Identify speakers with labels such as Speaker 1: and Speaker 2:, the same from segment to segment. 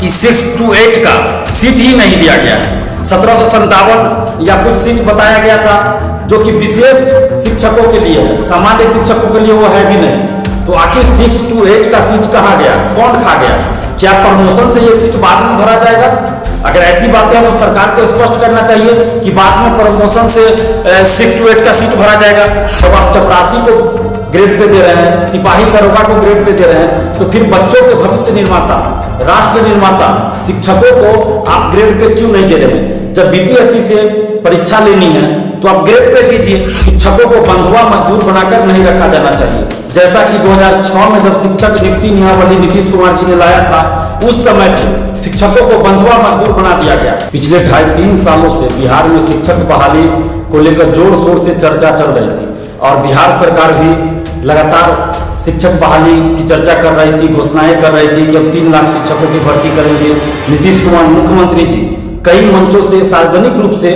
Speaker 1: कि 6 to 8 का seat ही नहीं दिया गया है। 1757 या कुछ सीट बताया गया था जो कि विशेष शिक्षकों के लिए है, सामान्य शिक्षकों के लिए वो है भी नहीं। तो आखिर 6 to 8 का सीट कहाँ गया, कौन खा गया? क्या प्रमोशन से ये सीट बाद में भरा जाएगा? अगर ऐसी बातें हैं तो सरकार को स्पष्ट करना चाहिए कि बाद में प्रमोशन से 6 to 8 का सीट भरा जाएगा। तब आप चपरासी को ग्रेड पे दे रहे हैं, सिपाही दरोगा को ग्रेड पे दे रहे हैं, तो फिर बच्चों के भविष्य निर्माता, राष्ट्र निर्माता शिक्षकों को आप ग्रेड पे क्यों नहीं दे रहे हैं? जब बीपीएससी से परीक्षा लेनी है तो आप ग्रेड पे दीजिए। शिक्षकों को बंधुआ मजदूर बनाकर नहीं रखा जाना चाहिए। जैसा कि 2006 में जब शिक्षक नियुक्ति नियमावली नीतीश कुमार जी ने लाया था, उस समय से शिक्षकों को बंधुआ मजदूर बना दिया गया। पिछले 2.5-3 सालों से बिहार में शिक्षक बहाली को लेकर जोर शोर से चर्चा चल रही थी और बिहार सरकार भी लगातार शिक्षक बहाली की चर्चा कर रही थी, घोषणाएं कर रही थी कि अब 3 लाख शिक्षकों की भर्ती करेंगे। नीतीश कुमार मुख्यमंत्री जी कई मंचों से सार्वजनिक रूप से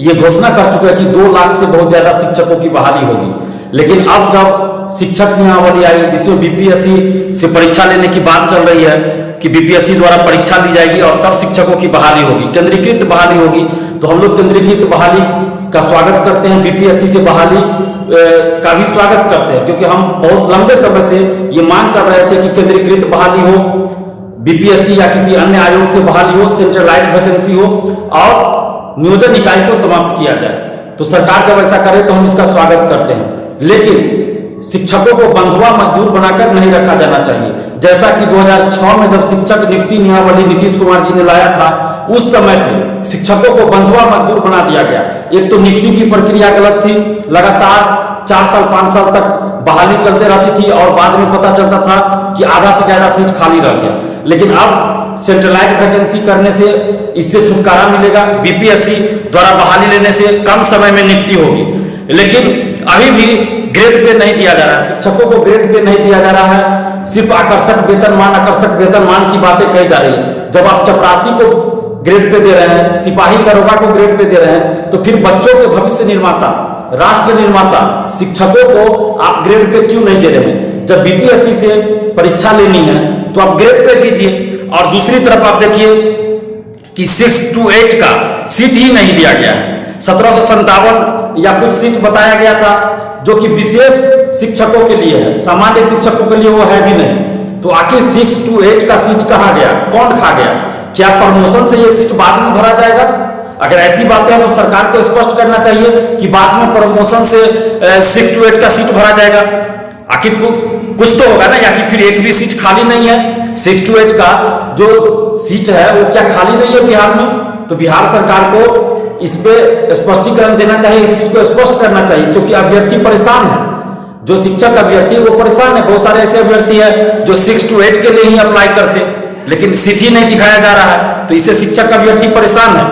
Speaker 1: ये घोषणा कर चुके हैं कि 2 लाख से बहुत ज्यादा शिक्षकों की बहाली होगी। लेकिन अब जब शिक्षक नियमावली आई जिसमें बीपीएससी से परीक्षा लेने की बात चल रही है कि बीपीएससी द्वारा परीक्षा ली जाएगी और तब शिक्षकों की बहाली होगी, केंद्रीकृत बहाली होगी, तो हम लोग केंद्रीकृत बहाली का स्वागत करते हैं, बीपीएससी से बहाली का भी स्वागत करते हैं, क्योंकि हम बहुत लंबे समय से ये मांग कर रहे थे कि केंद्रीकृत बहाली हो, बीपीएससी या किसी अन्य आयोग से बहाली हो, सेंट्रलाइज्ड वैकेंसी हो और नियोजन निकाय को समाप्त किया जाए। तो सरकार जब ऐसा करे तो हम इसका स्वागत करते हैं, लेकिन शिक्षकों को बंधुआ मजदूर बनाकर नहीं रखा जाना चाहिए। जैसा कि 2006 में जब शिक्षक नियुक्ति नियमावली नीतीश कुमार जी ने लाया था, उस समय से शिक्षकों को बंधुआ मजदूर बना दिया गया। एक तो नियुक्ति की प्रक्रिया गलत थी, लगातार 4 साल 5 साल तक बहाली चलते रहती थी और बाद में पता चलता था कि आधा से ज्यादा सीट खाली रह गया। लेकिन अब सेंट्रलाइज्ड वैकेंसी करने से इससे छुटकारा मिलेगा, बीपीएससी द्वारा बहाली लेने से कम समय में नियुक्ति होगी। लेकिन अभी भी ग्रेड पे नहीं दिया जा रहा है, शिक्षकों को ग्रेड पे नहीं दिया जा रहा है, सिर्फ आकर्षक वेतनमान की बातें कही जा रही है। जब आप चपरासी को ग्रेड पे दे रहे हैं, सिपाही दरोगा को ग्रेड पे दे रहे हैं, तो फिर बच्चों के भविष्य निर्माता, राष्ट्र निर्माता शिक्षकों को आप ग्रेड पे क्यों नहीं दे रहे हैं? जब बीपीएससी से परीक्षा लेनी है तो आप ग्रेड पे दीजिए। और दूसरी तरफ आप देखिए कि 6 to 8 का सीट ही नहीं दिया गया है। 1757 या कुछ सीट बताया गया था जो कि विशेष शिक्षकों के लिए है, सामान्य शिक्षकों के लिए वो है भी नहीं। तो आखिर 6 to 8 का सीट कहाँ गया, कौन खा गया? क्या प्रमोशन से ये सीट बाद में भरा जाएगा? अगर ऐसी बातें हैं तो सरकार को स्पष्ट करना चाहिए कि बाद में प्रमोशन से 6 to 8 का सीट भरा जाएगा। आखिर कुछ तो होगा ना, या कि फिर एक भी सीट खाली नहीं है। 6 to 8 का जो सीट है वो क्या खाली नहीं है बिहार में? तो बिहार सरकार को इस पे स्पष्टीकरण देना चाहिए, इस चीज को स्पष्ट करना चाहिए, क्योंकि अभ्यर्थी परेशान है। जो शिक्षक अभ्यर्थी है वो परेशान है। बहुत सारे ऐसे अभ्यर्थी है जो 6 to 8 के लिए ही अप्लाई करते, लेकिन सीट ही नहीं दिखाया जा रहा है, तो इससे शिक्षक अभ्यर्थी परेशान है।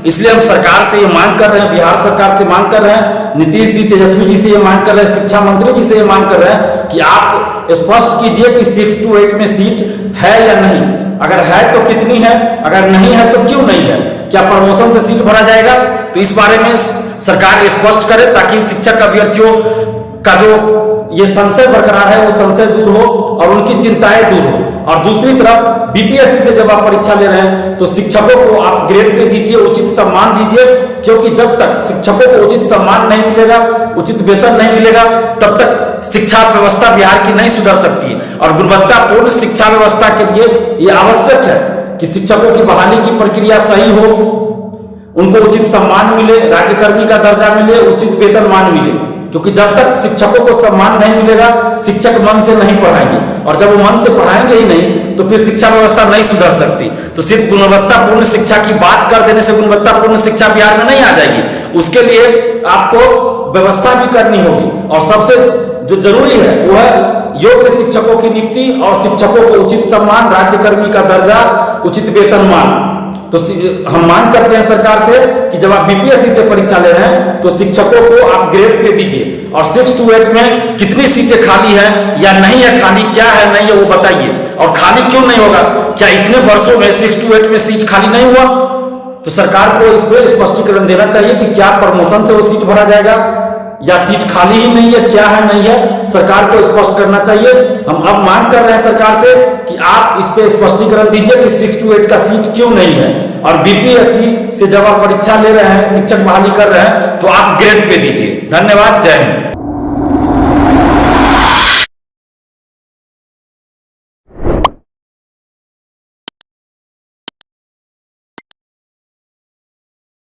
Speaker 1: इसलिए हम सरकार से ये मांग कर रहे हैं, बिहार सरकार से मांग कर रहे हैं, नीतीश जी, तेजस्वी जी से ये मांग कर रहे हैं, शिक्षा मंत्री जी से ये मांग कर रहे हैं कि आप स्पष्ट कीजिए कि 6 to 8 में सीट है या नहीं। अगर है तो कितनी है, अगर नहीं है तो क्यों नहीं है? क्या प्रमोशन से सीट भरा जाएगा? तो इस बारे में सरकार स्पष्ट करे ताकि शिक्षक अभ्यर्थियों का जो ये संशय बरकरार है वो संशय दूर हो और उनकी चिंताएं दूर हो। और दूसरी तरफ बीपीएससी से जब आप परीक्षा ले रहे हैं तो शिक्षकों को आप ग्रेड पे दीजिए, उचित सम्मान दीजिए, क्योंकि जब तक शिक्षकों को उचित सम्मान नहीं मिलेगा, उचित वेतन नहीं मिलेगा, तब तक शिक्षा व्यवस्था बिहार की नहीं सुधर सकती है। और गुणवत्तापूर्ण शिक्षा व्यवस्था के लिए ये आवश्यक है कि शिक्षकों की बहाली की प्रक्रिया सही हो, उनको उचित सम्मान मिले, राज्यकर्मी का दर्जा मिले, उचित वेतनमान मिले, क्योंकि जब तक शिक्षकों को सम्मान नहीं मिलेगा शिक्षक मन से नहीं पढ़ाएंगे, और जब वो मन से पढ़ाएंगे ही नहीं तो फिर शिक्षा व्यवस्था नहीं सुधर सकती। तो सिर्फ गुणवत्तापूर्ण शिक्षा की बात कर देने से गुणवत्तापूर्ण शिक्षा बिहार में नहीं आ जाएगी। उसके लिए आपको व्यवस्था भी करनी होगी, और सबसे जो जरूरी है वो है योग्य शिक्षकों की नियुक्ति और शिक्षकों को उचित सम्मान, राज्यकर्मी का दर्जा, उचित वेतनमान। तो हम मांग करते हैं सरकार से कि जब आप बीपीएससी से परीक्षा ले रहे हैं तो शिक्षकों को आप ग्रेड पे दीजिए, और 6 to 8 में कितनी सीटें खाली है या नहीं है, खाली क्या है नहीं है वो बताइए, और खाली क्यों नहीं होगा? क्या इतने वर्षों में 6 to 8 में सीट खाली नहीं हुआ? तो सरकार को इस पे स्पष्टीकरण देना चाहिए कि क्या प्रमोशन से वो सीट भरा जाएगा या सीट खाली ही नहीं है, क्या है नहीं है, सरकार को स्पष्ट करना चाहिए। हम अब मांग कर रहे हैं सरकार से कि आप इस पे स्पष्टीकरण दीजिए कि 6 to 8 का सीट क्यों नहीं है। और बीपीएससी से जब आप परीक्षा ले रहे हैं, शिक्षक बहाली कर रहे हैं, तो आप ग्रेड पे दीजिए। धन्यवाद, जय हिंद।